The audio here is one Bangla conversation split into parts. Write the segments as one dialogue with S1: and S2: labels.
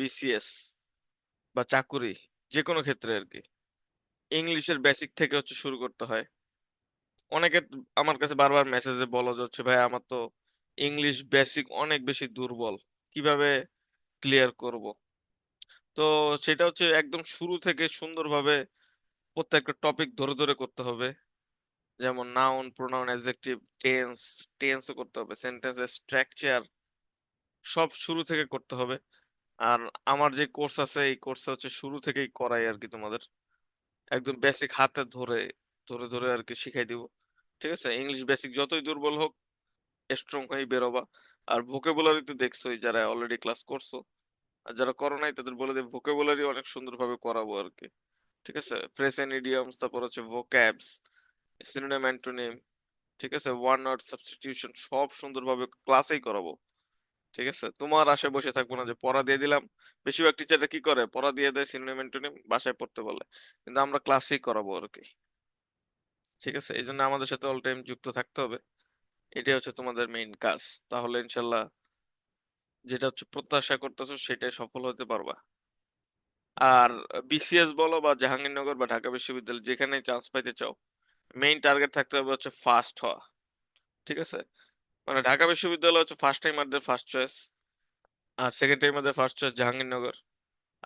S1: বিসিএস বা চাকুরি যেকোনো ক্ষেত্রে আরকি। ইংলিশের বেসিক থেকে শুরু করতে হয়। অনেকে আমার কাছে বারবার মেসেজে বলে যে ভাই আমার তো ইংলিশ বেসিক অনেক বেশি দুর্বল। কিভাবে ক্লিয়ার করব? তো সেটা একদম শুরু থেকে সুন্দরভাবে প্রত্যেকটা টপিক ধরে করতে হবে। যেমন নাউন, প্রোনাউন, অ্যাডজেক্টিভ, টেন্স, টেন্সও করতে হবে। সেন্টেন্সের স্ট্রাকচার সব শুরু থেকে করতে হবে। আর আমার যে কোর্স আছে এই কোর্সে শুরু থেকেই করাই আরকি তোমাদের। একদম বেসিক হাতে ধরে আরকি শিখাই দিব। ঠিক আছে? ইংলিশ বেসিক যতই দুর্বল হোক স্ট্রং হয়েই বেরোবা। আর ভোকাবুলারি তো দেখছোই যারা অলরেডি ক্লাস করছো। আর যারা করো নাই তাদের বলে দেব ভোকাবুলারি অনেক সুন্দরভাবে করাবো আরকি। ঠিক আছে? ফ্রেজ এন্ড ইডিয়মস তারপর ভোক্যাবস, সিনোনিম অ্যান্টোনিম, ঠিক আছে? ওয়ান ওয়ার্ড সাবস্টিটিউশন সব সুন্দরভাবে ক্লাসেই করাবো। ঠিক আছে? তোমার আশায় বসে থাকবো না যে পড়া দিয়ে দিলাম। বেশিরভাগ টিচাররা কি করে? পড়া দিয়ে দেয় সিনোনিম অ্যান্টোনিম বাসায় পড়তে বলে। কিন্তু আমরা ক্লাসেই করাবো আরকি। ঠিক আছে? এজন্য আমাদের সাথে অল টাইম যুক্ত থাকতে হবে। এটাই তোমাদের মেইন কাজ। তাহলে ইনশাআল্লাহ যেটা প্রত্যাশা করতেছো সেটাই সফল হতে পারবা। আর বিসিএস বলো বা জাহাঙ্গীরনগর বা ঢাকা বিশ্ববিদ্যালয় যেখানেই চান্স পাইতে চাও, মেইন টার্গেট থাকতে হবে ফার্স্ট হওয়া। ঠিক আছে? মানে ঢাকা বিশ্ববিদ্যালয় ফার্স্ট টাইমারদের ফার্স্ট চয়েস। আর সেকেন্ড টাইমারদের ফার্স্ট চয়েস জাহাঙ্গীরনগর।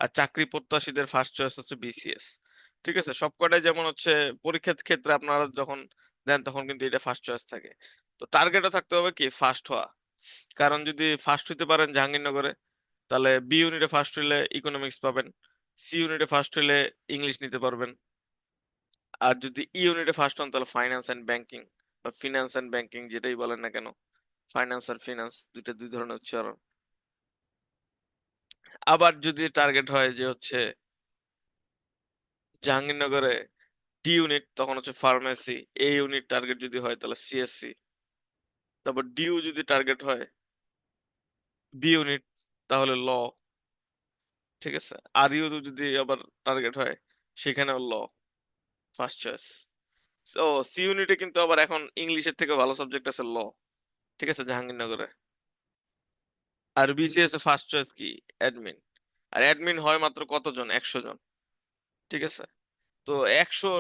S1: আর চাকরি প্রত্যাশীদের ফার্স্ট চয়েস বিসিএস। ঠিক আছে? সবকটাই যেমন পরীক্ষার ক্ষেত্রে আপনারা যখন দেন তখন কিন্তু এটা ফার্স্ট চয়েস থাকে। তো টার্গেটও থাকতে হবে কি ফার্স্ট হওয়া। কারণ যদি ফার্স্ট হইতে পারেন জাহাঙ্গীরনগরে তাহলে বি ইউনিটে ফার্স্ট হইলে ইকোনমিক্স পাবেন। সি ইউনিটে ফার্স্ট হইলে ইংলিশ নিতে পারবেন। আর যদি ই ইউনিটে ফার্স্ট হন তাহলে ফাইন্যান্স এন্ড ব্যাংকিং বা ফিনান্স এন্ড ব্যাংকিং যেটাই বলেন না কেন, ফাইন্যান্স আর ফিনান্স দুইটা দুই ধরনের উচ্চারণ। আবার যদি টার্গেট হয় যে জাহাঙ্গীরনগরে ডি ইউনিট তখন ফার্মেসি, এ ইউনিট টার্গেট যদি হয় তাহলে সিএসসি, তারপর ডিউ যদি টার্গেট হয় বি ইউনিট তাহলে ল। ঠিক আছে? আর ইউ যদি আবার টার্গেট হয় সেখানেও ল ফার্স্ট চয়েস। ও সি ইউনিটে কিন্তু আবার এখন ইংলিশের থেকে ভালো সাবজেক্ট আছে ল। ঠিক আছে জাহাঙ্গীরনগরে। আর বিসিএস এ ফার্স্ট চয়েস কি অ্যাডমিন। আর অ্যাডমিন হয় মাত্র কতজন 100 জন। ঠিক আছে? তো 100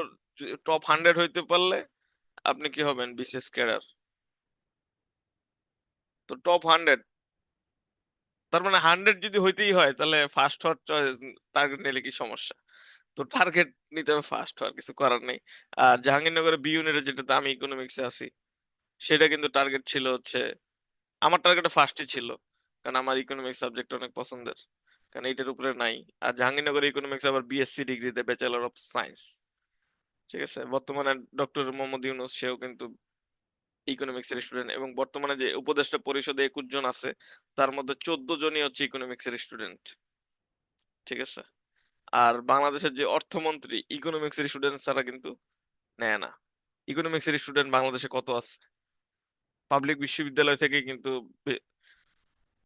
S1: টপ 100 হইতে পারলে আপনি কি হবেন বিসিএস ক্যাডার। তো টপ 100 তার মানে 100 যদি হইতেই হয় তাহলে ফার্স্ট হওয়ার চয়েস টার্গেট নিলে কি সমস্যা। তো টার্গেট নিতে হবে ফার্স্ট হওয়ার, কিছু করার নেই। আর জাহাঙ্গীরনগরে বি ইউনিটে যেটাতে আমি ইকোনমিক্সে আছি সেটা কিন্তু টার্গেট ছিল আমার টার্গেট ফার্স্টই ছিল। কারণ আমার ইকোনমিক্স সাবজেক্ট অনেক পছন্দের। কারণ এইটার উপরে নাই। আর জাহাঙ্গীরনগর ইকোনমিক্স আবার বিএসসি ডিগ্রিতে ব্যাচেলর অফ সায়েন্স। ঠিক আছে? বর্তমানে ডক্টর মোহাম্মদ ইউনূস সেও কিন্তু ইকোনমিক্স এর স্টুডেন্ট এবং বর্তমানে যে উপদেষ্টা পরিষদে 21 জন আছে তার মধ্যে 14 জনই ইকোনমিক্স এর স্টুডেন্ট। ঠিক আছে? আর বাংলাদেশের যে অর্থমন্ত্রী ইকোনমিক্স এর স্টুডেন্ট ছাড়া কিন্তু নেয় না। ইকোনমিক্স এর স্টুডেন্ট বাংলাদেশে কত আছে? পাবলিক বিশ্ববিদ্যালয় থেকে কিন্তু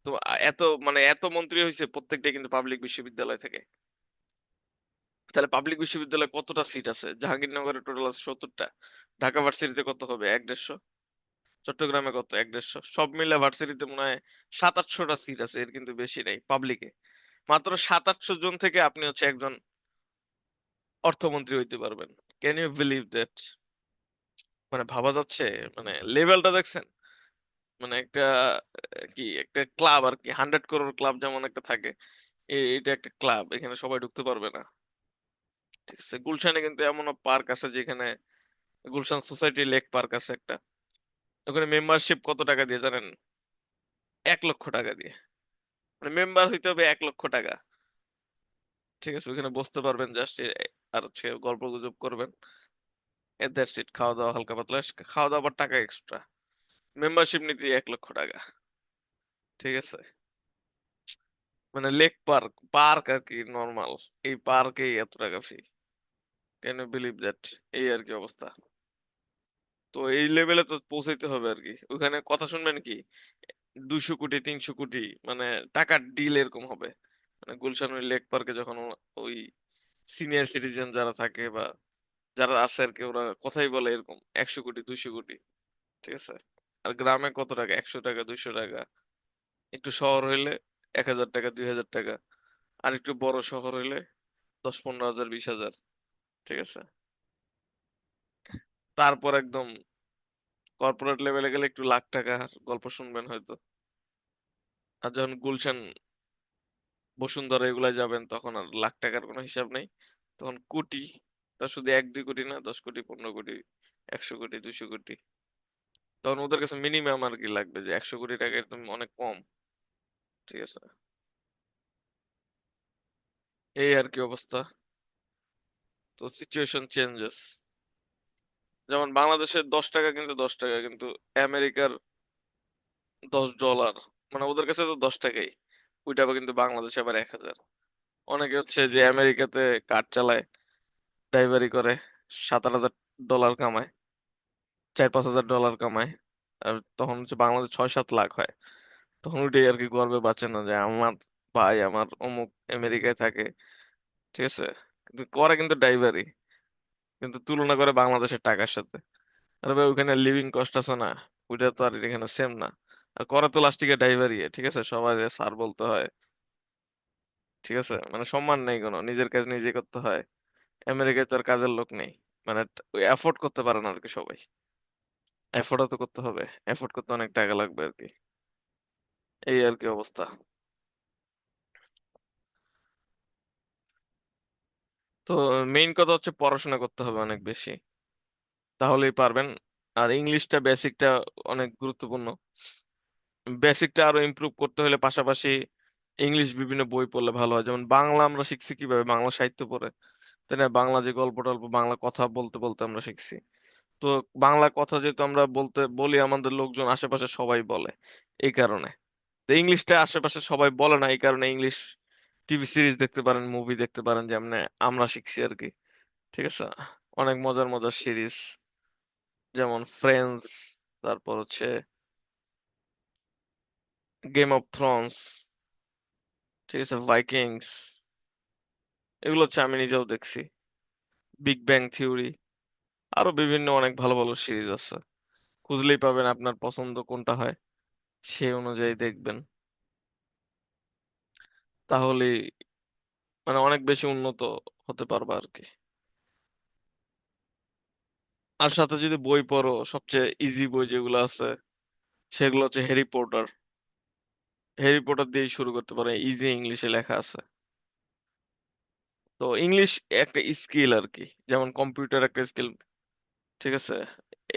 S1: তো এত মানে এত মন্ত্রী হয়েছে প্রত্যেকটা কিন্তু পাবলিক বিশ্ববিদ্যালয় থেকে। তাহলে পাবলিক বিশ্ববিদ্যালয়ে কতটা সিট আছে? জাহাঙ্গীরনগরে টোটাল আছে 70টা। ঢাকা ভার্সিটিতে কত হবে? 1-150। চট্টগ্রামে কত? 1-150। সব মিলে ভার্সিটিতে মনে হয় 700-800টা সিট আছে, এর কিন্তু বেশি নেই পাবলিকে। মাত্র 700-800 জন থেকে আপনি একজন অর্থমন্ত্রী হইতে পারবেন। Can you believe that? মানে ভাবা যাচ্ছে? মানে লেভেলটা দেখছেন? মানে একটা ক্লাব আর কি, 100 crore ক্লাব যেমন একটা থাকে, এটা একটা ক্লাব, এখানে সবাই ঢুকতে পারবে না। ঠিক আছে? গুলশানে কিন্তু এমনও পার্ক আছে যেখানে গুলশান সোসাইটি লেক পার্ক আছে একটা, ওখানে মেম্বারশিপ কত টাকা দিয়ে জানেন? 1 লক্ষ টাকা দিয়ে। মানে মেম্বার হইতে হবে 1 লক্ষ টাকা। ঠিক আছে? ওখানে বসতে পারবেন জাস্ট, আর গল্প গুজব করবেন, দ্যাটস ইট। খাওয়া দাওয়া হালকা পাতলা, খাওয়া দাওয়ার টাকা এক্সট্রা। মেম্বারশিপ নিতে 1 লক্ষ টাকা। ঠিক আছে? মানে লেক পার্ক, পার্ক আর কি নর্মাল, এই পার্কেই এত টাকা ফি। Can you believe that? এই আর কি অবস্থা। তো এই লেভেলে তো পৌঁছাইতে হবে আর কি। ওখানে কথা শুনবেন কি 200 কোটি 300 কোটি, মানে টাকার ডিল এরকম হবে। মানে গুলশান ওই লেক পার্কে যখন ওই সিনিয়র সিটিজেন যারা থাকে বা যারা আছে আর কি, ওরা কথাই বলে এরকম 100 কোটি 200 কোটি। ঠিক আছে? আর গ্রামে কত টাকা? 100 টাকা 200 টাকা। একটু শহর হইলে 1000 টাকা 2000 টাকা। আর একটু বড় শহর হইলে 10-15 হাজার 20 হাজার। ঠিক আছে। তারপর একদম কর্পোরেট লেভেলে গেলে একটু লাখ টাকার গল্প শুনবেন হয়তো। আর যখন গুলশান, বসুন্ধরা এগুলা যাবেন তখন আর লাখ টাকার কোনো হিসাব নেই। তখন কোটি, তা শুধু 1-2 কোটি না, 10 কোটি, 15 কোটি, 100 কোটি, 200 কোটি। তখন ওদের কাছে মিনিমাম আর কি লাগবে যে 100 কোটি টাকা একদম অনেক কম। ঠিক আছে। এই আর কি অবস্থা। তো সিচুয়েশন চেঞ্জেস। যেমন বাংলাদেশের 10 টাকা কিন্তু 10 টাকা, কিন্তু আমেরিকার $10, মানে ওদের কাছে তো 10 টাকাই। ওইটা আবার কিন্তু বাংলাদেশে আবার 1,000। অনেকে হচ্ছে যে আমেরিকাতে কার চালায়, ড্রাইভারি করে, $7,000 কামায়, 4-5 হাজার ডলার কামায়। আর তখন হচ্ছে বাংলাদেশ 6-7 লাখ হয়। তখন ওইটাই আর কি গর্বে বাঁচে না যে আমার ভাই আমার অমুক আমেরিকায় থাকে। ঠিক আছে। কিন্তু করে কিন্তু ড্রাইভারি, কিন্তু তুলনা করে বাংলাদেশের টাকার সাথে। আরে ভাই ওখানে লিভিং কস্ট আছে না, ওইটা তো আর এখানে সেম না। আর করে তো লাস্টিকে ড্রাইভারি, ঠিক আছে, সবাই স্যার বলতে হয়। ঠিক আছে, মানে সম্মান নেই কোনো, নিজের কাজ নিজে করতে হয়। আমেরিকায় তো আর কাজের লোক নেই, মানে ওই এফোর্ড করতে পারে না আর কি সবাই। এফোর্টও তো করতে হবে, এফোর্ট করতে অনেক টাকা লাগবে আর কি। এই আর কি অবস্থা। তো মেইন কথা হচ্ছে পড়াশোনা করতে হবে অনেক বেশি, তাহলেই পারবেন। আর ইংলিশটা বেসিকটা অনেক গুরুত্বপূর্ণ। বেসিকটা আরো ইমপ্রুভ করতে হলে পাশাপাশি ইংলিশ বিভিন্ন বই পড়লে ভালো হয়। যেমন বাংলা আমরা শিখছি কিভাবে, বাংলা সাহিত্য পড়ে, তাই না? বাংলা যে গল্প টল্প, বাংলা কথা বলতে বলতে আমরা শিখছি। তো বাংলা কথা যেহেতু আমরা বলতে বলি, আমাদের লোকজন আশেপাশে সবাই বলে, এই কারণে। তো ইংলিশটা আশেপাশে সবাই বলে না, এই কারণে ইংলিশ টিভি সিরিজ দেখতে পারেন, মুভি দেখতে পারেন, যেমন আমরা শিখছি আর কি। ঠিক আছে। অনেক মজার মজার সিরিজ, যেমন ফ্রেন্ডস, তারপর হচ্ছে গেম অফ থ্রোনস, ঠিক আছে, ভাইকিংস, এগুলো হচ্ছে আমি নিজেও দেখছি। বিগ ব্যাং থিওরি, আরো বিভিন্ন অনেক ভালো ভালো সিরিজ আছে। খুঁজলেই পাবেন, আপনার পছন্দ কোনটা হয় সেই অনুযায়ী দেখবেন, তাহলেই মানে অনেক বেশি উন্নত হতে পারবা আর কি। আর সাথে যদি বই পড়ো, সবচেয়ে ইজি বই যেগুলো আছে সেগুলো হচ্ছে হ্যারি পটার। হ্যারি পটার দিয়েই শুরু করতে পারো, ইজি ইংলিশে লেখা আছে। তো ইংলিশ একটা স্কিল আর কি, যেমন কম্পিউটার একটা স্কিল। ঠিক আছে।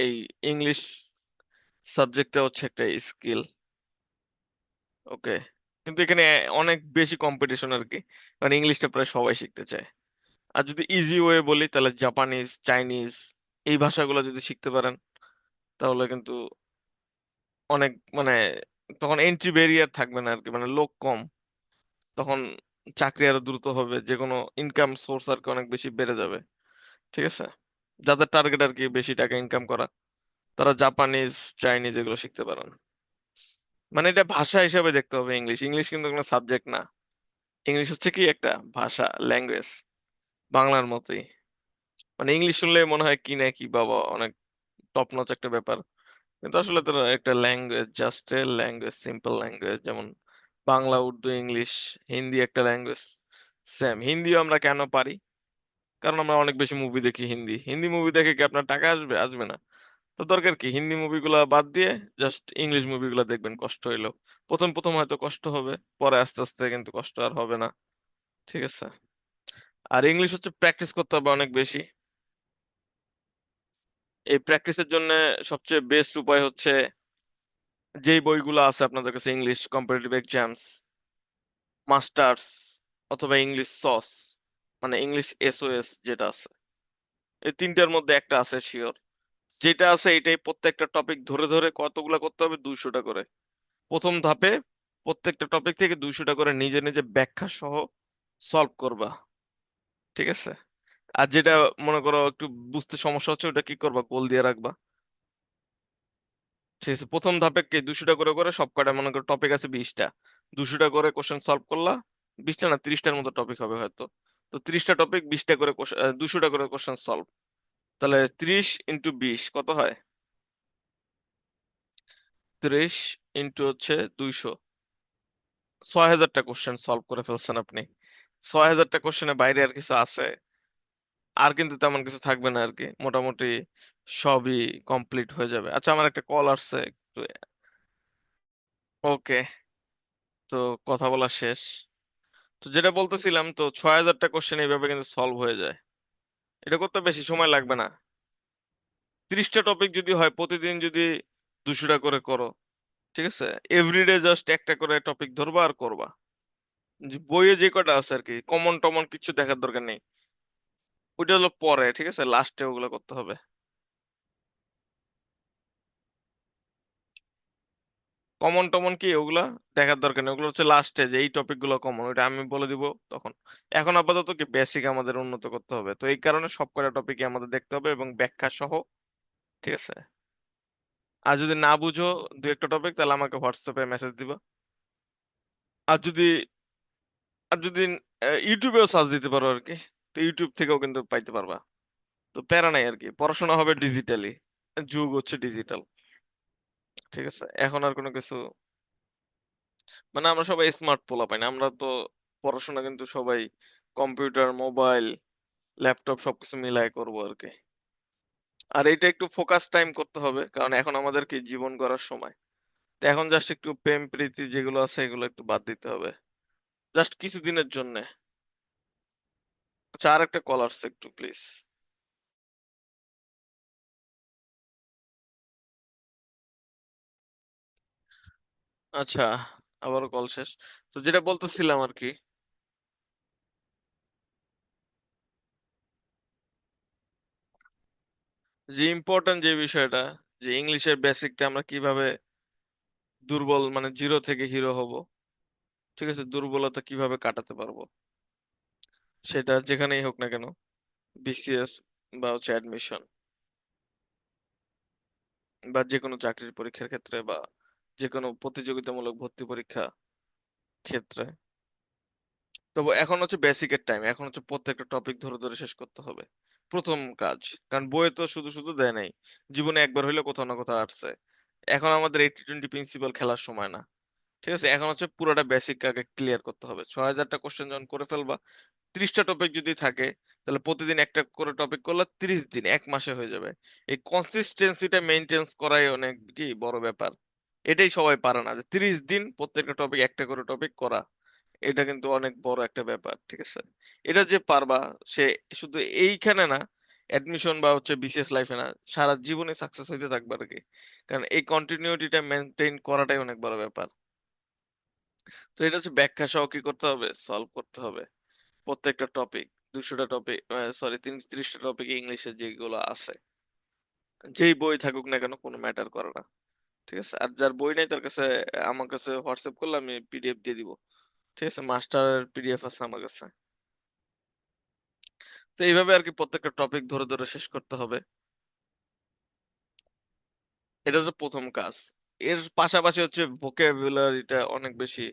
S1: এই ইংলিশ সাবজেক্টটা হচ্ছে একটা স্কিল। ওকে। কিন্তু এখানে অনেক বেশি কম্পিটিশন আর কি, কারণ ইংলিশটা প্রায় সবাই শিখতে চায়। আর যদি ইজি ওয়ে বলি, তাহলে জাপানিজ, চাইনিজ, এই ভাষাগুলো যদি শিখতে পারেন, তাহলে কিন্তু অনেক মানে তখন এন্ট্রি ব্যারিয়ার থাকবে না আর কি, মানে লোক কম। তখন চাকরি আরো দ্রুত হবে, যে কোনো ইনকাম সোর্স আর কি অনেক বেশি বেড়ে যাবে। ঠিক আছে। যাদের টার্গেট আর কি বেশি টাকা ইনকাম করা, তারা জাপানিজ, চাইনিজ এগুলো শিখতে পারেন। মানে এটা ভাষা হিসেবে দেখতে হবে ইংলিশ, ইংলিশ কিন্তু কোনো সাবজেক্ট না। ইংলিশ হচ্ছে কি একটা ভাষা, ল্যাঙ্গুয়েজ, বাংলার মতোই। মানে ইংলিশ শুনলে মনে হয় কি না কি বাবা, অনেক টপ নচ একটা ব্যাপার। কিন্তু আসলে তো একটা language, just a language, simple language. যেমন বাংলা, উর্দু, ইংলিশ, হিন্দি একটা ল্যাঙ্গুয়েজ। সেম হিন্দিও আমরা কেন পারি, কারণ আমরা অনেক বেশি মুভি দেখি। হিন্দি হিন্দি মুভি দেখে কি আপনার টাকা আসবে? আসবে না। তো দরকার কি, হিন্দি মুভিগুলা বাদ দিয়ে জাস্ট ইংলিশ মুভিগুলা দেখবেন, কষ্ট হইলেও। প্রথম প্রথম হয়তো কষ্ট হবে, পরে আস্তে আস্তে কিন্তু কষ্ট আর হবে না। ঠিক আছে। আর ইংলিশ হচ্ছে প্র্যাকটিস করতে হবে অনেক বেশি। এই প্র্যাকটিসের জন্য সবচেয়ে বেস্ট উপায় হচ্ছে যেই বইগুলো আছে আপনাদের কাছে, ইংলিশ কম্পারেটিভ এক্সামস, মাস্টার্স, অথবা ইংলিশ সস, মানে ইংলিশ এসওএস যেটা আছে, এই তিনটার মধ্যে একটা আছে শিওর। যেটা আছে এটাই, প্রত্যেকটা টপিক ধরে ধরে কতগুলা করতে হবে, 200টা করে। প্রথম ধাপে প্রত্যেকটা টপিক থেকে 200টা করে নিজে নিজে ব্যাখ্যা সহ সলভ করবা। ঠিক আছে। আর যেটা মনে করো একটু বুঝতে সমস্যা হচ্ছে, ওটা কি করবা, গোল দিয়ে রাখবা। ঠিক আছে। প্রথম ধাপে কি 200টা করে করে সব কটা, মনে করো টপিক আছে 20টা, 200টা করে কোশ্চেন সলভ করলা। 20টা না, 30টার মতো টপিক হবে হয়তো। তো 30টা টপিক, 20টা করে 200টা করে কোশ্চেন সলভ। তাহলে 30 × 20 কত হয়? 30 ইন্টু হচ্ছে 200, 6,000টা কোশ্চেন সলভ করে ফেলছেন আপনি। ৬,০০০টা কোশ্চেনের বাইরে আর কিছু আছে? আর কিন্তু তেমন কিছু থাকবে না আর কি, মোটামুটি সবই কমপ্লিট হয়ে যাবে। আচ্ছা, আমার একটা কল আসছে একটু। ওকে, তো কথা বলা শেষ। তো যেটা বলতেছিলাম, তো ৬,০০০টা কোশ্চেন এইভাবে কিন্তু সলভ হয়ে যায়। এটা করতে বেশি সময় লাগবে না। ৩০টা টপিক যদি হয়, প্রতিদিন যদি ২০০টা করে করো, ঠিক আছে, এভরিডে জাস্ট একটা করে টপিক ধরবা আর করবা। বইয়ে যে কটা আছে আর কি, কমন টমন কিছু দেখার দরকার নেই। ওইটা হলো পরে, ঠিক আছে, লাস্টে ওগুলো করতে হবে। কমন টমন কি ওগুলা দেখার দরকার নেই, ওগুলো হচ্ছে লাস্টে, যে এই টপিক গুলো কমন, ওইটা আমি বলে দিব তখন। এখন আপাতত কি বেসিক আমাদের উন্নত করতে হবে, তো এই কারণে সব কটা টপিকই আমাদের দেখতে হবে এবং ব্যাখ্যা সহ, ঠিক আছে। আর যদি না বুঝো দু একটা টপিক, তাহলে আমাকে হোয়াটসঅ্যাপে মেসেজ দিবা। আর যদি আর যদি ইউটিউবেও সার্চ দিতে পারো আর কি, তো ইউটিউব থেকেও কিন্তু পাইতে পারবা। তো প্যারা নাই আর কি, পড়াশোনা হবে ডিজিটালি, যুগ হচ্ছে ডিজিটাল, ঠিক আছে। এখন আর কোনো কিছু, মানে আমরা সবাই স্মার্ট পোলা পাই না, আমরা তো পড়াশোনা কিন্তু সবাই কম্পিউটার, মোবাইল, ল্যাপটপ সবকিছু মিলাই করবো আর কি। আর এটা একটু ফোকাস টাইম করতে হবে, কারণ এখন আমাদের কি জীবন গড়ার সময়। তো এখন জাস্ট একটু প্রেম প্রীতি যেগুলো আছে এগুলো একটু বাদ দিতে হবে, জাস্ট কিছুদিনের জন্য। আচ্ছা, আর একটা কল আসছে, একটু প্লিজ। আচ্ছা, আবারও কল শেষ। তো যেটা বলতেছিলাম আর কি, যে ইম্পর্টেন্ট যে বিষয়টা, যে ইংলিশের বেসিকটা আমরা কিভাবে দুর্বল, মানে জিরো থেকে হিরো হব, ঠিক আছে, দুর্বলতা কিভাবে কাটাতে পারবো, সেটা যেখানেই হোক না কেন, বিসিএস বা হচ্ছে অ্যাডমিশন, বা যে কোনো চাকরির পরীক্ষার ক্ষেত্রে, বা যে কোনো প্রতিযোগিতামূলক ভর্তি পরীক্ষা ক্ষেত্রে। তবে এখন হচ্ছে বেসিকের টাইম, এখন হচ্ছে প্রত্যেকটা টপিক ধরে ধরে শেষ করতে হবে, প্রথম কাজ। কারণ বইয়ে তো শুধু শুধু দেয় নাই, জীবনে একবার হইলে কোথাও না কোথাও আসছে। এখন আমাদের 80-20 প্রিন্সিপাল খেলার সময় না, ঠিক আছে। এখন হচ্ছে পুরোটা বেসিক আগে ক্লিয়ার করতে হবে। ৬,০০০টা কোশ্চেন যখন করে ফেলবা, 30টা টপিক যদি থাকে, তাহলে প্রতিদিন একটা করে টপিক করলে 30 দিন, 1 মাসে হয়ে যাবে। এই কনসিস্টেন্সিটা মেনটেন করাই অনেক কি বড় ব্যাপার। এটাই সবাই পারে না, যে 30 দিন প্রত্যেকটা টপিক একটা করে টপিক করা, এটা কিন্তু অনেক বড় একটা ব্যাপার, ঠিক আছে। এটা যে পারবা, সে শুধু এইখানে না, অ্যাডমিশন বা হচ্ছে বিসিএস লাইফে না, সারা জীবনে সাকসেস হইতে থাকবে আর কি। কারণ এই কন্টিনিউটিটা মেনটেন করাটাই অনেক বড় ব্যাপার। তো এটা হচ্ছে ব্যাখ্যা সহ কি করতে হবে, সলভ করতে হবে প্রত্যেকটা টপিক। 200টা টপিক, সরি, 30টা টপিক ইংলিশে যেগুলো আছে, যেই বই থাকুক না কেন, কোনো ম্যাটার করে না, ঠিক আছে। আর যার বই নাই তার কাছে, আমার কাছে হোয়াটসঅ্যাপ করলে আমি পিডিএফ দিয়ে দিব, ঠিক আছে, মাস্টারের পিডিএফ আছে আমার কাছে। তো এইভাবে আর কি প্রত্যেকটা টপিক ধরে ধরে শেষ করতে হবে। এটা হচ্ছে প্রথম কাজ। এর পাশাপাশি হচ্ছে ভোকাবুলারিটা অনেক বেশি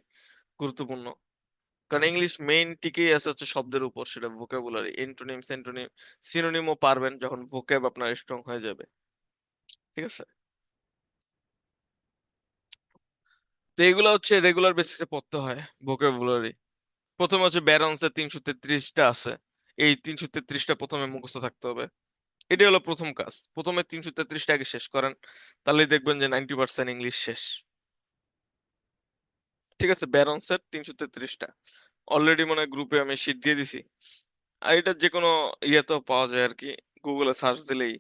S1: গুরুত্বপূর্ণ। কারণ ইংলিশ মেইন টিকেই আছে হচ্ছে শব্দের উপর, সেটা ভোকাবুলারি, এন্টোনিম সেন্টোনিম সিনোনিমও পারবেন যখন ভোকাব আপনার স্ট্রং হয়ে যাবে, ঠিক আছে। তো এগুলো হচ্ছে রেগুলার বেসিসে পড়তে হয় ভোকাবুলারি। প্রথমে হচ্ছে ব্যারন্সের 333টা আছে, এই 333টা প্রথমে মুখস্থ থাকতে হবে। এটাই হলো প্রথম কাজ, প্রথমে 333টা আগে শেষ করেন, তাহলেই দেখবেন যে 90% ইংলিশ শেষ, ঠিক আছে। ব্যারন্সের 333টা অলরেডি মনে হয় গ্রুপে আমি শীট দিয়ে দিছি। আর এটা যে কোনো ইয়েতেও পাওয়া যায় আর কি, গুগলে সার্চ দিলেই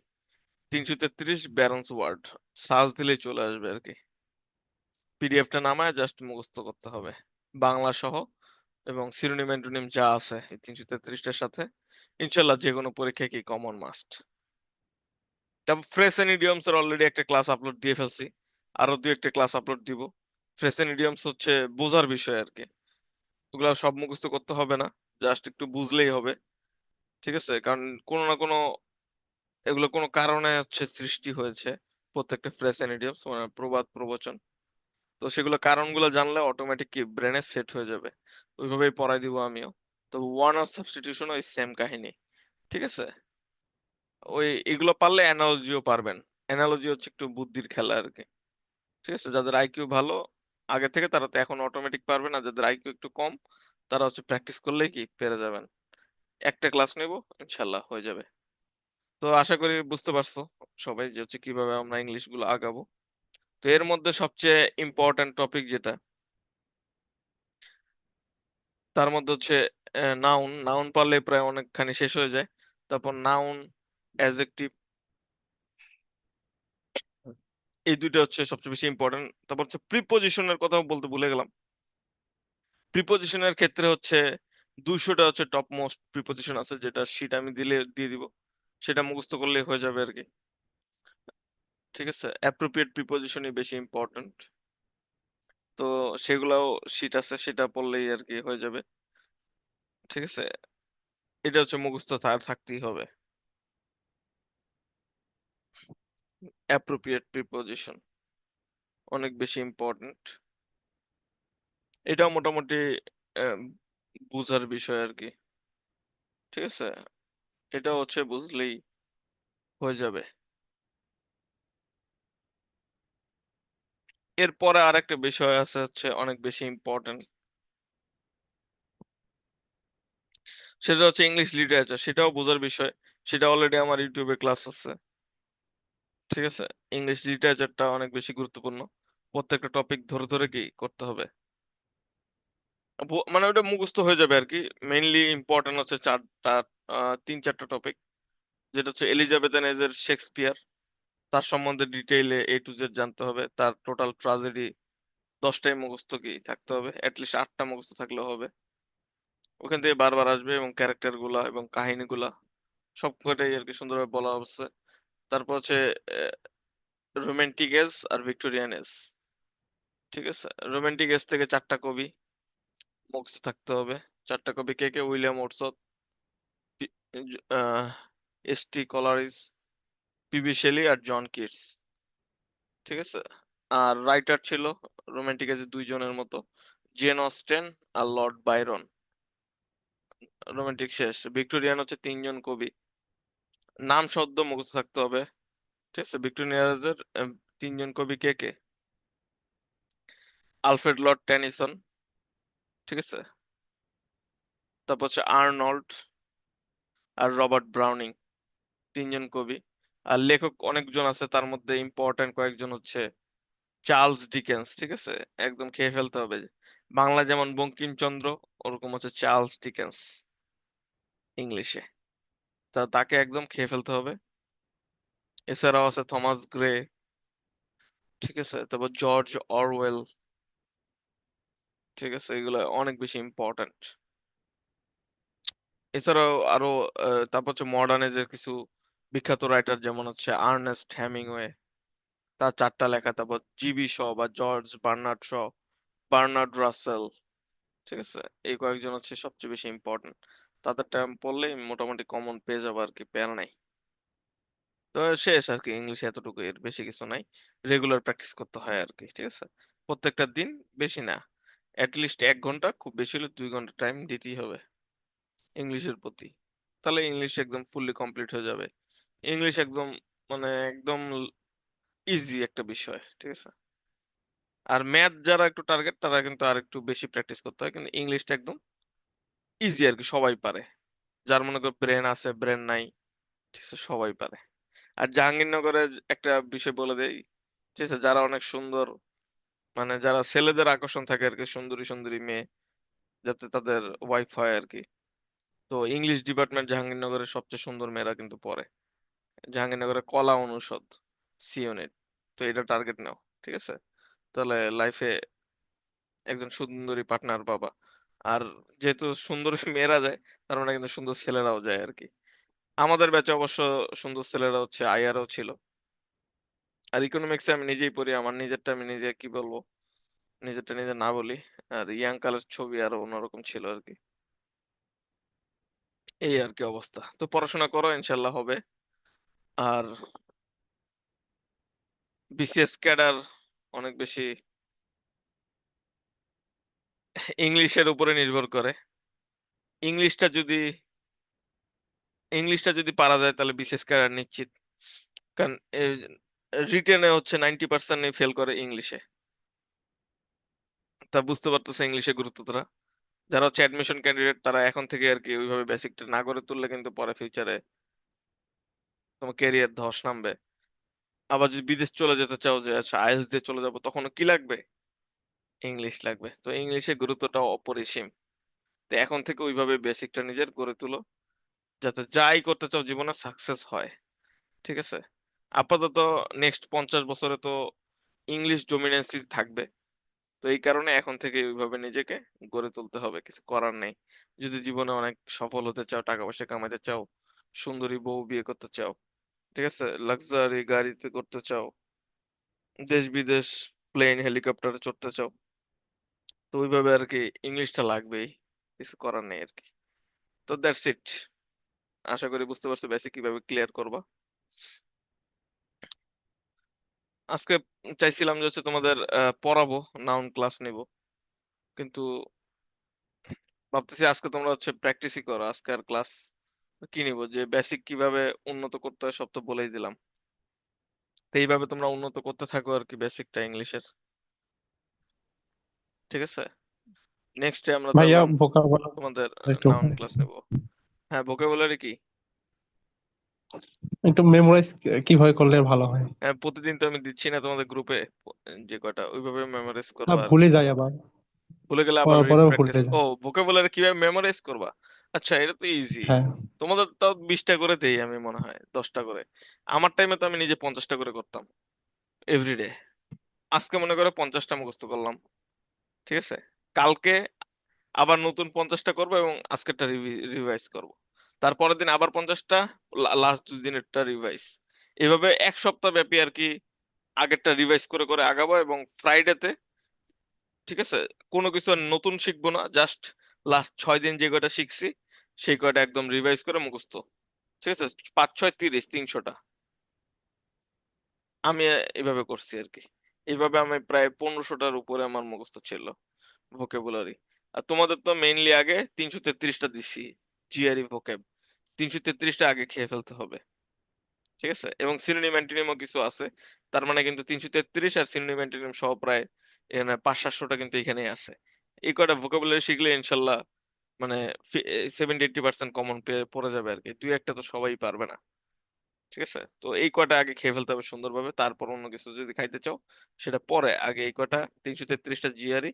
S1: 333 ব্যারন্স ওয়ার্ড সার্চ দিলেই চলে আসবে আর কি। পিডিএফটা নামায় জাস্ট মুখস্থ করতে হবে, বাংলা সহ, এবং সিনোনিম অ্যান্টোনিম যা আছে এই 333টার সাথে। ইনশাল্লাহ যে কোনো পরীক্ষায় কি কমন মাস্ট। তারপর ফ্রেশ এন্ড ইডিয়মস এর অলরেডি একটা ক্লাস আপলোড দিয়ে ফেলছি, আরো দুই একটা ক্লাস আপলোড দিব। ফ্রেশ এন্ড ইডিয়মস হচ্ছে বোঝার বিষয় আর কি, ওগুলা সব মুখস্থ করতে হবে না, জাস্ট একটু বুঝলেই হবে, ঠিক আছে। কারণ কোনো না কোনো, এগুলো কোনো কারণে হচ্ছে সৃষ্টি হয়েছে, প্রত্যেকটা ফ্রেশ এন্ড ইডিয়মস, মানে প্রবাদ প্রবচন। তো সেগুলো কারণগুলো জানলে অটোমেটিক কি ব্রেনে সেট হয়ে যাবে, ওইভাবেই পড়াই দিব আমিও। তো ওয়ান আর সাবস্টিটিউশন ওই সেম কাহিনী, ঠিক আছে। ওই এগুলো পারলে অ্যানালজিও পারবেন। অ্যানালজি হচ্ছে একটু বুদ্ধির খেলা আর কি, ঠিক আছে। যাদের আইকিউ ভালো আগে থেকে, তারা তো এখন অটোমেটিক পারবে না, যাদের আইকিউ একটু কম তারা হচ্ছে প্র্যাকটিস করলেই কি পেরে যাবেন। একটা ক্লাস নেব, ইনশাল্লাহ হয়ে যাবে। তো আশা করি বুঝতে পারছো সবাই যে হচ্ছে কিভাবে আমরা ইংলিশ গুলো আগাবো। তো এর মধ্যে সবচেয়ে ইম্পর্ট্যান্ট টপিক যেটা, তার মধ্যে হচ্ছে নাউন। নাউন পারলে প্রায় অনেকখানি শেষ হয়ে যায়। তারপর নাউন, অ্যাডজেক্টিভ, এই দুইটা হচ্ছে সবচেয়ে বেশি ইম্পর্টেন্ট। তারপর হচ্ছে প্রিপোজিশনের কথা বলতে ভুলে গেলাম। প্রিপোজিশনের ক্ষেত্রে হচ্ছে 200টা হচ্ছে টপ মোস্ট প্রিপোজিশন আছে, যেটা শীট আমি দিয়ে দিব, সেটা মুখস্থ করলেই হয়ে যাবে আর কি। ঠিক আছে, অ্যাপ্রোপ্রিয়েট প্রিপোজিশনই বেশি ইম্পর্টেন্ট। তো সেগুলাও শীট আছে, সেটা পড়লেই আর কি হয়ে যাবে। ঠিক আছে, এটা হচ্ছে মুখস্থ থাকতেই হবে। অ্যাপ্রোপ্রিয়েট প্রিপোজিশন অনেক বেশি ইম্পর্টেন্ট। এটাও মোটামুটি আহ, বুঝার বিষয় আর কি। ঠিক আছে, এটা হচ্ছে বুঝলেই হয়ে যাবে। এরপরে আরেকটা বিষয় আছে হচ্ছে অনেক বেশি ইম্পর্টেন্ট, সেটা হচ্ছে ইংলিশ লিটারেচার। সেটাও বোঝার বিষয়। সেটা অলরেডি আমার ইউটিউবে ক্লাস আছে। ঠিক আছে, ইংলিশ লিটারেচারটা অনেক বেশি গুরুত্বপূর্ণ। প্রত্যেকটা টপিক ধরে ধরে কি করতে হবে, মানে ওটা মুখস্থ হয়ে যাবে আর কি। মেইনলি ইম্পর্টেন্ট হচ্ছে চারটা, 3-4টা টপিক, যেটা হচ্ছে এলিজাবেথ এজের শেক্সপিয়ার, তার সম্বন্ধে ডিটেইলে A to Z জানতে হবে। তার টোটাল ট্রাজেডি 10টাই মুখস্থ কি থাকতে হবে, অ্যাটলিস্ট 8টা মুখস্থ থাকলেও হবে। ওখান থেকে বারবার আসবে, এবং ক্যারেক্টার গুলা এবং কাহিনীগুলা সবকটাই আর কি সুন্দরভাবে বলা হচ্ছে। তারপর হচ্ছে রোমান্টিক এজ আর ভিক্টোরিয়ান এজ। ঠিক আছে, রোমান্টিক এজ থেকে 4টা কবি মুখস্থ থাকতে হবে। 4টা কবি কে কে? উইলিয়াম ওটসন, S.T. Coleridge, P.B. শেলি আর জন কিটস। ঠিক আছে, আর রাইটার ছিল রোমান্টিক এজে 2 জনের মতো, জেন অস্টেন আর লর্ড বাইরন। রোমান্টিক শেষ। ভিক্টোরিয়ান হচ্ছে 3জন কবি, নাম শব্দ মুখস্থ থাকতে হবে। ঠিক আছে, ভিক্টোরিয়ান এজের 3জন কবি কে কে? Alfred Lord Tennyson. ঠিক আছে, তারপর হচ্ছে আর্নল্ড আর রবার্ট ব্রাউনিং, 3জন কবি। আর লেখক অনেকজন আছে, তার মধ্যে ইম্পর্টেন্ট কয়েকজন হচ্ছে চার্লস ডিকেন্স। ঠিক আছে, একদম খেয়ে ফেলতে হবে। বাংলা যেমন বঙ্কিমচন্দ্র, ওরকম হচ্ছে চার্লস ডিকেন্স ইংলিশে। তাকে একদম খেয়ে ফেলতে হবে। এছাড়াও আছে থমাস গ্রে। ঠিক আছে, তারপর জর্জ অরওয়েল। ঠিক আছে, এগুলো অনেক বেশি ইম্পর্টেন্ট। এছাড়াও আরো তারপর হচ্ছে মডার্ন এজের কিছু বিখ্যাত রাইটার, যেমন হচ্ছে আর্নেস্ট হেমিংওয়ে, তার 4টা লেখা। তারপর জিবি শ বা George Bernard Shaw, Bernard Russell. ঠিক আছে, এই কয়েকজন হচ্ছে সবচেয়ে বেশি ইম্পর্টেন্ট। তাদেরটা পড়লেই মোটামুটি কমন পেয়ে যাবো আর কি, প্যারা নাই। তো শেষ আর কি, ইংলিশ এতটুকু, এর বেশি কিছু নাই। রেগুলার প্র্যাকটিস করতে হয় আর কি। ঠিক আছে, প্রত্যেকটা দিন, বেশি না, অ্যাটলিস্ট 1 ঘন্টা, খুব বেশি হলে 2 ঘন্টা টাইম দিতেই হবে ইংলিশের প্রতি। তাহলে ইংলিশ একদম ফুললি কমপ্লিট হয়ে যাবে। ইংলিশ একদম, মানে একদম ইজি একটা বিষয়। ঠিক আছে, আর ম্যাথ যারা একটু টার্গেট, তারা কিন্তু আর একটু বেশি প্র্যাকটিস করতে হয়, কিন্তু ইংলিশটা একদম ইজি আর কি, সবাই পারে। যার মনে করো ব্রেন আছে, ব্রেন নাই, ঠিক আছে, সবাই পারে। আর জাহাঙ্গীরনগরের একটা বিষয় বলে দেই, ঠিক আছে, যারা অনেক সুন্দর, মানে যারা ছেলেদের আকর্ষণ থাকে আর কি, সুন্দরী সুন্দরী মেয়ে, যাতে তাদের ওয়াইফ হয় আর কি। তো ইংলিশ ডিপার্টমেন্ট জাহাঙ্গীরনগরের সবচেয়ে সুন্দর মেয়েরা কিন্তু পড়ে। জাহাঙ্গীরনগরের কলা অনুষদ, সি ইউনিট। তো এটা টার্গেট নাও। ঠিক আছে, তাহলে লাইফে একজন সুন্দরী পার্টনার পাবা। আর যেহেতু সুন্দর মেয়েরা যায়, তার মানে কিন্তু সুন্দর ছেলেরাও যায় আর কি। আমাদের ব্যাচে অবশ্য সুন্দর ছেলেরা হচ্ছে আইআরও ছিল। আর ইকোনমিক্সে আমি নিজেই পড়ি, আমার নিজেরটা আমি নিজে কি বলবো, নিজেরটা নিজে না বলি। আর ইয়াং কালের ছবি আরো অন্যরকম ছিল আর কি। এই আর কি অবস্থা। তো পড়াশোনা করো, ইনশাল্লাহ হবে। আর বিসিএস ক্যাডার অনেক বেশি ইংলিশের উপরে নির্ভর করে। ইংলিশটা যদি ইংলিশটা যদি পারা যায়, তাহলে বিসিএস ক্যাডার নিশ্চিত। কারণ রিটেনে হচ্ছে 90% ফেল করে ইংলিশে। তা বুঝতে পারতেছে ইংলিশের গুরুত্বটা। যারা হচ্ছে অ্যাডমিশন ক্যান্ডিডেট তারা এখন থেকে আর কি ওইভাবে বেসিকটা না করে তুললে কিন্তু পরে ফিউচারে তোমার ক্যারিয়ার ধস নামবে। আবার যদি বিদেশ চলে যেতে চাও যে আচ্ছা আইএলটিএস দিয়ে চলে যাবো, তখনও কি লাগবে? ইংলিশ লাগবে। তো ইংলিশের গুরুত্বটা অপরিসীম। তো এখন থেকে ওইভাবে বেসিকটা নিজের গড়ে তুলো, যাতে যাই করতে চাও জীবনে সাকসেস হয়। ঠিক আছে? আপাতত নেক্সট 50 বছরে তো ইংলিশ ডমিনেন্সি থাকবে। তো এই কারণে এখন থেকে ওইভাবে নিজেকে গড়ে তুলতে হবে, কিছু করার নেই। যদি জীবনে অনেক সফল হতে চাও, টাকা পয়সা কামাতে চাও, সুন্দরী বউ বিয়ে করতে চাও, ঠিক আছে, লাক্সারি গাড়িতে করতে চাও, দেশ বিদেশ প্লেন হেলিকপ্টারে চড়তে চাও, তো ওইভাবে আর কি ইংলিশটা লাগবেই, কিছু করার নেই আর কি। তো দ্যাটস ইট। আশা করি বুঝতে পারছো বেসিক কিভাবে ক্লিয়ার করবা। আজকে চাইছিলাম যে হচ্ছে তোমাদের পড়াবো, নাউন ক্লাস নিব, কিন্তু ভাবতেছি আজকে তোমরা হচ্ছে প্র্যাকটিসই করো, আজকে আর ক্লাস কি নিব, যে বেসিক কিভাবে উন্নত করতে হয় সব তো বলেই দিলাম। তো এইভাবে তোমরা উন্নত করতে থাকো আর কি বেসিকটা ইংলিশের। ঠিক আছে? নেক্সট ডে আমরা
S2: ভাইয়া
S1: তাহলে
S2: ভোকাবুলারি
S1: তোমাদের
S2: একটু
S1: নাউন ক্লাস নেব। হ্যাঁ, ভোকাবুলারি কি?
S2: একটু মেমোরাইজ কিভাবে করলে ভালো হয়?
S1: হ্যাঁ, প্রতিদিন তো আমি দিচ্ছি না তোমাদের গ্রুপে যে কয়টা, ওইভাবে মেমোরাইজ
S2: না,
S1: করবা আর কি।
S2: ভুলে যাই আবার,
S1: ভুলে গেলে আবার
S2: পড়ার
S1: রিড
S2: পরেও
S1: প্র্যাকটিস।
S2: ভুলে
S1: ও,
S2: যাই।
S1: ভোকাবুলারি কিভাবে মেমোরাইজ করবা? আচ্ছা, এটা তো ইজি।
S2: হ্যাঁ।
S1: তোমাদের তাও 20টা করে দেই আমি, মনে হয় 10টা করে। আমার টাইমে তো আমি নিজে 50টা করে করতাম এভরিডে। আজকে মনে করো 50টা মুখস্থ করলাম, ঠিক আছে, কালকে আবার নতুন 50টা করবো এবং আজকেরটা রিভাইজ করব। তারপরের দিন আবার 50টা, লাস্ট 2 দিনেরটা রিভাইজ। এভাবে এক সপ্তাহ ব্যাপী আর কি আগেরটা রিভাইজ করে করে আগাবো, এবং ফ্রাইডেতে, ঠিক আছে, কোনো কিছু আর নতুন শিখবো না, জাস্ট লাস্ট 6 দিন যে কয়টা শিখছি সেই কয়টা একদম রিভাইজ করে মুখস্থ। ঠিক আছে? 5 6 30 300টা আমি এভাবে করছি আর কি। এইভাবে আমি প্রায় 1500টার উপরে আমার মুখস্থ ছিল ভোকাবুলারি। আর তোমাদের তো মেইনলি আগে 333টা দিছি, জিআরই ভোকাব 333টা আগে খেয়ে ফেলতে হবে। ঠিক আছে? এবং সিনোনিম অ্যান্টোনিমও কিছু আছে। তার মানে কিন্তু 333 আর সিনোনিম অ্যান্টোনিম সহ প্রায় এখানে 500 700টা কিন্তু এখানেই আছে। এই কয়টা ভোকাবুলারি শিখলে ইনশাল্লাহ মানে 70 80% কমন পেয়ে পড়ে যাবে আর কি, দুই একটা তো সবাই পারবে না। ঠিক আছে? তো এই কয়টা আগে খেয়ে ফেলতে হবে সুন্দরভাবে, তারপর অন্য কিছু যদি খাইতে চাও সেটা পরে, আগে এই কয়টা 333টা জিআরই,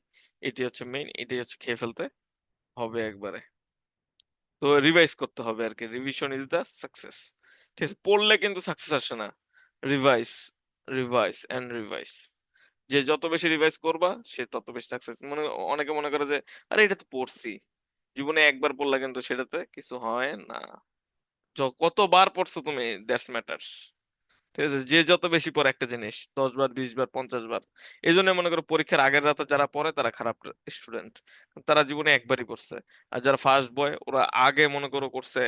S1: এটি হচ্ছে মেইন, এটি হচ্ছে খেয়ে ফেলতে হবে একবারে। তো রিভাইজ করতে হবে আর কি, রিভিশন ইজ দা সাকসেস। ঠিক আছে? পড়লে কিন্তু সাকসেস আসে না, রিভাইস, রিভাইস এন্ড রিভাইস। যে যত বেশি রিভাইজ করবা সে তত বেশি সাকসেস। অনেকে মনে করে যে আরে এটা তো পড়ছি, জীবনে একবার পড়লে কিন্তু সেটাতে কিছু হয় না। কতবার পড়ছো তুমি, দ্যাটস ম্যাটার্স। ঠিক আছে? যে যত বেশি পড়ে একটা জিনিস, 10 বার 20 বার 50 বার, এই জন্য মনে করো পরীক্ষার আগের রাতে যারা পড়ে তারা খারাপ স্টুডেন্ট, তারা জীবনে একবারই পড়ছে। আর যারা ফার্স্ট বয় ওরা আগে মনে করো করছে,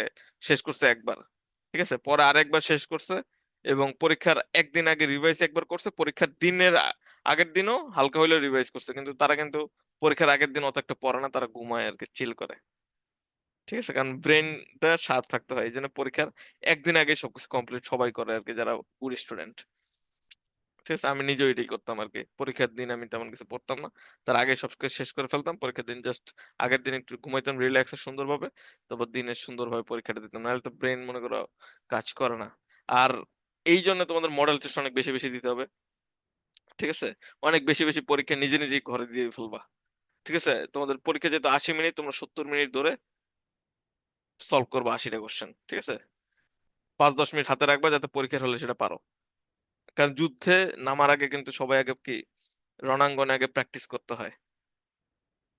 S1: শেষ করছে একবার, ঠিক আছে, পরে আরেকবার শেষ করছে, এবং পরীক্ষার একদিন আগে রিভাইজ একবার করছে, পরীক্ষার দিনের আগের দিনও হালকা হইলেও রিভাইজ করছে, কিন্তু তারা কিন্তু পরীক্ষার আগের দিন অত একটা পড়ে না, তারা ঘুমায় আর কি, চিল করে। ঠিক আছে? কারণ ব্রেনটা শার্প থাকতে হয়, এই জন্য পরীক্ষার একদিন আগে সবকিছু কমপ্লিট সবাই করে আর কি, যারা গুড স্টুডেন্ট। ঠিক আছে? আমি নিজেও এটাই করতাম আর কি, পরীক্ষার দিন আমি তেমন কিছু পড়তাম না, তার আগে সব কিছু শেষ করে ফেলতাম, পরীক্ষার দিন জাস্ট আগের দিন একটু ঘুমাইতাম রিল্যাক্সে সুন্দরভাবে, তারপর দিনে সুন্দরভাবে পরীক্ষাটা দিতাম, নাহলে তো ব্রেন মনে করো কাজ করে না। আর এই জন্য তোমাদের মডেল টেস্ট অনেক বেশি বেশি দিতে হবে। ঠিক আছে? অনেক বেশি বেশি পরীক্ষা নিজে নিজেই ঘরে দিয়ে ফেলবা। ঠিক আছে? তোমাদের পরীক্ষা যেহেতু 80 মিনিট, তোমরা 70 মিনিট ধরে সলভ করবা 80টা কোশ্চেন। ঠিক আছে? 5 10 মিনিট হাতে রাখবা যাতে পরীক্ষার হলে সেটা পারো। কারণ যুদ্ধে নামার আগে কিন্তু সবাই আগে কি রণাঙ্গনে আগে প্র্যাকটিস করতে হয়।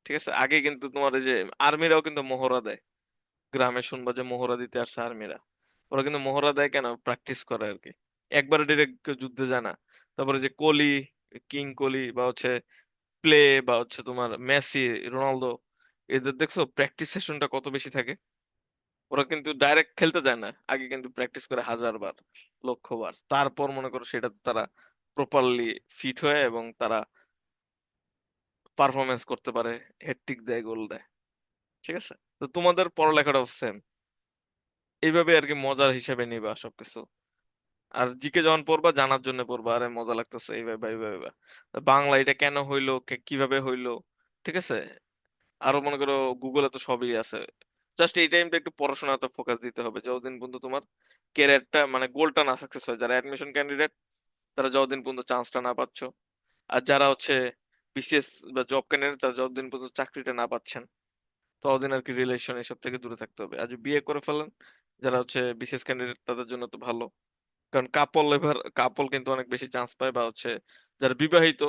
S1: ঠিক আছে? আগে কিন্তু তোমার এই যে আর্মিরাও কিন্তু মহড়া দেয়, গ্রামে শুনবা যে মহড়া দিতে আসছে আর্মিরা, ওরা কিন্তু মহড়া দেয় কেন, প্র্যাকটিস করে আর কি, একবারে ডিরেক্ট যুদ্ধে যায় না। তারপরে যে কোহলি, কিং কোহলি বা হচ্ছে প্লে, বা হচ্ছে তোমার মেসি, রোনালদো, এদের দেখছো প্র্যাকটিস সেশনটা কত বেশি থাকে। ওরা কিন্তু ডাইরেক্ট খেলতে যায় না, আগে কিন্তু প্র্যাকটিস করে 1000 বার 1,00,000 বার, তারপর মনে করো সেটা তারা প্রপারলি ফিট হয়ে এবং তারা পারফরমেন্স করতে পারে, হ্যাটট্রিক দেয়, গোল দেয়। ঠিক আছে? তো তোমাদের পড়ালেখাটাও সেম এইভাবে আর কি, মজার হিসেবে নিবা সবকিছু। আর জিকে যখন পড়বা জানার জন্য পড়বা, আরে মজা লাগতেছে এইভাবে এইভাবে এইভাবে। বাংলা এটা কেন হইলো, কিভাবে হইলো, ঠিক আছে, আরো মনে করো গুগলে তো সবই আছে। জাস্ট এই টাইমটা একটু পড়াশোনাতে ফোকাস দিতে হবে যতদিন পর্যন্ত তোমার ক্যারিয়ারটা মানে গোলটা না সাকসেস হয়। যারা অ্যাডমিশন ক্যান্ডিডেট তারা যতদিন পর্যন্ত চান্সটা না পাচ্ছ, আর যারা হচ্ছে বিসিএস বা জব ক্যান্ডিডেট তারা যতদিন পর্যন্ত চাকরিটা না পাচ্ছেন ততদিন আর কি রিলেশন এসব থেকে দূরে থাকতে হবে। আর যদি বিয়ে করে ফেলেন, যারা হচ্ছে বিসিএস ক্যান্ডিডেট তাদের জন্য তো ভালো, কারণ কাপল কিন্তু অনেক বেশি চান্স পায়, বা হচ্ছে যারা বিবাহিত,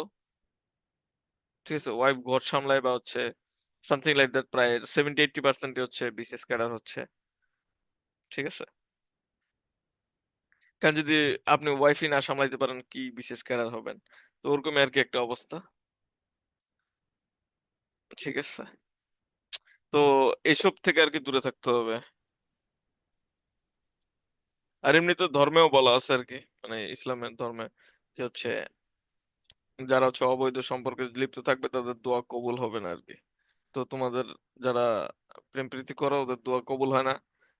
S1: ঠিক আছে, ওয়াইফ ঘর সামলায় বা হচ্ছে সামথিং লাইক দ্যাট, প্রায় 70-80% হচ্ছে বিসিএস ক্যাডার হচ্ছে, ঠিক আছে। কারণ যদি আপনি ওয়াইফই না সামলাইতে পারেন কি বিসিএস ক্যাডার হবেন? তো ওরকমই আর কি একটা অবস্থা, ঠিক আছে। তো এসব থেকে আর কি দূরে থাকতে হবে। আর এমনি তো ধর্মেও বলা আছে আর কি, মানে ইসলামের ধর্মে, যে হচ্ছে যারা হচ্ছে অবৈধ সম্পর্কে লিপ্ত থাকবে তাদের দোয়া কবুল হবে না আর কি। তো তোমাদের যারা প্রেম প্রীতি করো ওদের দোয়া কবুল হয় না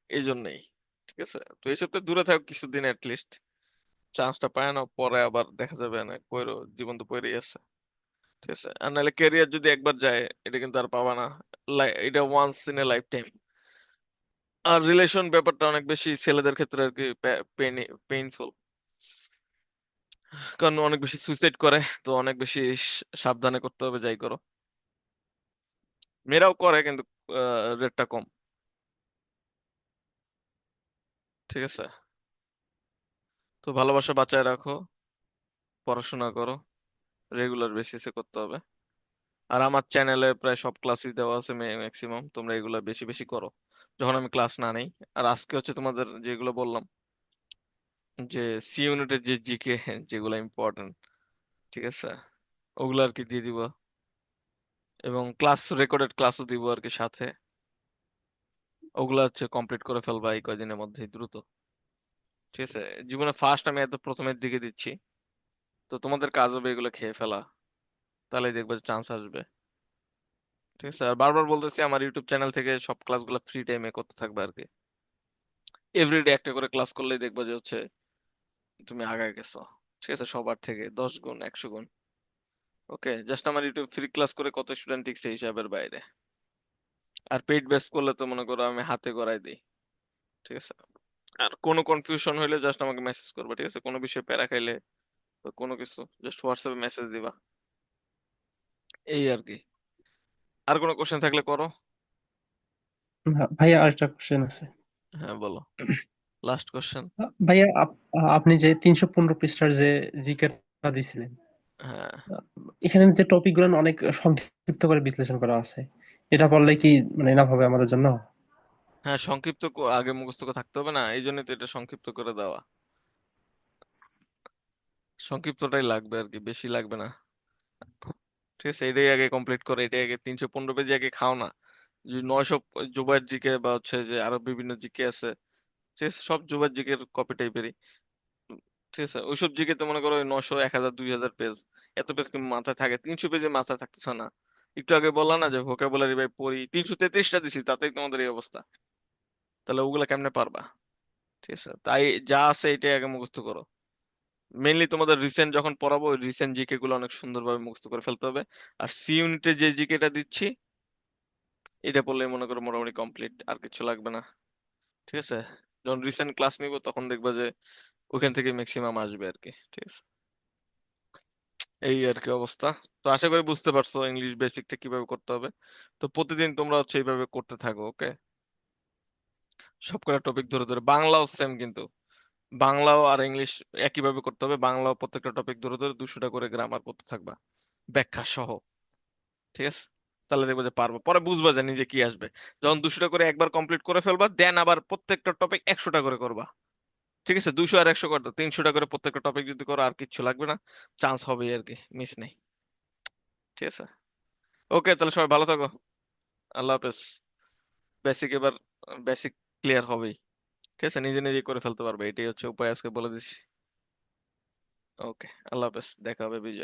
S1: এই জন্যই, ঠিক আছে। তো এইসব থেকে দূরে থাকো কিছুদিন লিস্ট, চান্সটা পায় না, পরে আবার দেখা যাবে না, পয়রো জীবন তো পয়রেই আছে, ঠিক আছে। আর নাহলে ক্যারিয়ার যদি একবার যায় এটা কিন্তু আর পাবা না, এটা once in a lifetime. আর রিলেশন ব্যাপারটা অনেক বেশি ছেলেদের ক্ষেত্রে আর কি পেইনফুল, কারণ অনেক বেশি সুইসাইড করে, তো অনেক বেশি সাবধানে করতে হবে যাই করো। মেয়েরাও করে কিন্তু রেটটা কম, ঠিক আছে। তো ভালোবাসা বাঁচায় রাখো, পড়াশোনা করো, রেগুলার বেসিসে করতে হবে। আর আমার চ্যানেলে প্রায় সব ক্লাসই দেওয়া আছে ম্যাক্সিমাম, তোমরা এগুলো বেশি বেশি করো যখন আমি ক্লাস না নেই। আর আজকে হচ্ছে তোমাদের যেগুলো বললাম, যে সি ইউনিটের যে জিকে যেগুলো ইম্পর্টেন্ট, ঠিক আছে, ওগুলো আর কি দিয়ে দিব। এবং ক্লাস রেকর্ডেড ক্লাসও দিব আর কি সাথে, ওগুলো হচ্ছে কমপ্লিট করে ফেলবা এই কয়দিনের মধ্যেই দ্রুত, ঠিক আছে। জীবনে ফার্স্ট আমি এত প্রথমের দিকে দিচ্ছি, তো তোমাদের কাজ হবে এগুলো খেয়ে ফেলা, তাহলেই দেখবে চান্স আসবে, ঠিক আছে। আর বারবার বলতেছি আমার ইউটিউব চ্যানেল থেকে সব ক্লাসগুলো ফ্রি টাইমে করতে থাকবে আর কি। এভরিডে একটা করে ক্লাস করলেই দেখবা যে হচ্ছে তুমি আগায় গেছো, ঠিক আছে, সবার থেকে 10 গুণ 100 গুণ। ওকে, জাস্ট আমার ইউটিউব ফ্রি ক্লাস করে কত স্টুডেন্ট টিকছে হিসাবের বাইরে। আর পেইড বেস করলে তো মনে করো আমি হাতে গড়াই দিই, ঠিক আছে। আর কোনো কনফিউশন হইলে জাস্ট আমাকে মেসেজ করবে, ঠিক আছে। কোনো বিষয়ে প্যারা খাইলে বা কোনো কিছু জাস্ট হোয়াটসঅ্যাপে মেসেজ দিবা, এই আর কি। আর কোনো কোশ্চেন থাকলে করো।
S2: ভাইয়া আরেকটা কোশ্চেন আছে।
S1: হ্যাঁ বলো, লাস্ট কোশ্চেন।
S2: ভাইয়া আপনি যে 315 পৃষ্ঠার যে জিকেটা দিছিলেন,
S1: হ্যাঁ
S2: এখানে যে টপিক গুলো অনেক সংক্ষিপ্ত করে বিশ্লেষণ করা আছে, এটা পড়লে কি মানে এনাফ হবে আমাদের জন্য?
S1: হ্যাঁ, সংক্ষিপ্ত আগে মুখস্থ করে থাকতে হবে না, এই জন্যই তো এটা সংক্ষিপ্ত করে দেওয়া। সংক্ষিপ্তটাই লাগবে আর কি, বেশি লাগবে না, ঠিক আছে। এটাই আগে কমপ্লিট করে, এটাই আগে 315 পেজ আগে খাও না। যে 900 জুবায়ের জিকে বা হচ্ছে যে আরো বিভিন্ন জিকে আছে, ঠিক আছে, সব জুবায়ের জিকের কপি টাইপেরই, ঠিক আছে। ওইসব জিকে তো মনে করো 900 1000 2000 পেজ, এত পেজ কি মাথায় থাকে? 300 পেজে মাথায় থাকতেছে না। একটু আগে বললাম না যে ভোকাবুলারি ভাই পড়ি, 333টা দিছি, তাতেই তোমাদের এই অবস্থা, তাহলে ওগুলা কেমনে পারবা? ঠিক আছে, তাই যা আছে এটাই আগে মুখস্থ করো। মেইনলি তোমাদের রিসেন্ট যখন পড়াবো ওই রিসেন্ট জিকে গুলো অনেক সুন্দরভাবে মুখস্থ করে ফেলতে হবে। আর সি ইউনিটে যে জিকেটা দিচ্ছি এটা পড়লে মনে করো মোটামুটি কমপ্লিট, আর কিছু লাগবে না, ঠিক আছে। যখন রিসেন্ট ক্লাস নিব তখন দেখবা যে ওখান থেকে ম্যাক্সিমাম আসবে আর কি, ঠিক আছে। এই আর কি অবস্থা। তো আশা করি বুঝতে পারছো ইংলিশ বেসিকটা কিভাবে করতে হবে। তো প্রতিদিন তোমরা হচ্ছে এইভাবে করতে থাকো, ওকে। সবকটা টপিক ধরে ধরে, বাংলাও সেম কিন্তু, বাংলাও আর ইংলিশ একইভাবে করতে হবে। বাংলাও প্রত্যেকটা টপিক ধরে ধরে 200টা করে গ্রামার করতে থাকবা, ব্যাখ্যা সহ, ঠিক আছে। তাহলে দেখবো যে পারবো, পরে বুঝবা যে নিজে কি আসবে। যখন 200টা করে একবার কমপ্লিট করে ফেলবা, দেন আবার প্রত্যেকটা টপিক 100টা করে করবা, ঠিক আছে। 200 আর 100 করতে 300টা করে প্রত্যেকটা টপিক যদি করো আর কিচ্ছু লাগবে না, চান্স হবে আর কি, মিস নেই, ঠিক আছে। ওকে, তাহলে সবাই ভালো থাকো, আল্লাহ হাফেজ। বেসিক এবার বেসিক ক্লিয়ার হবেই, ঠিক আছে, নিজে নিজে করে ফেলতে পারবে, এটাই হচ্ছে উপায়, আজকে বলে দিচ্ছি। ওকে, আল্লাহ হাফেজ, দেখা হবে বিজয়।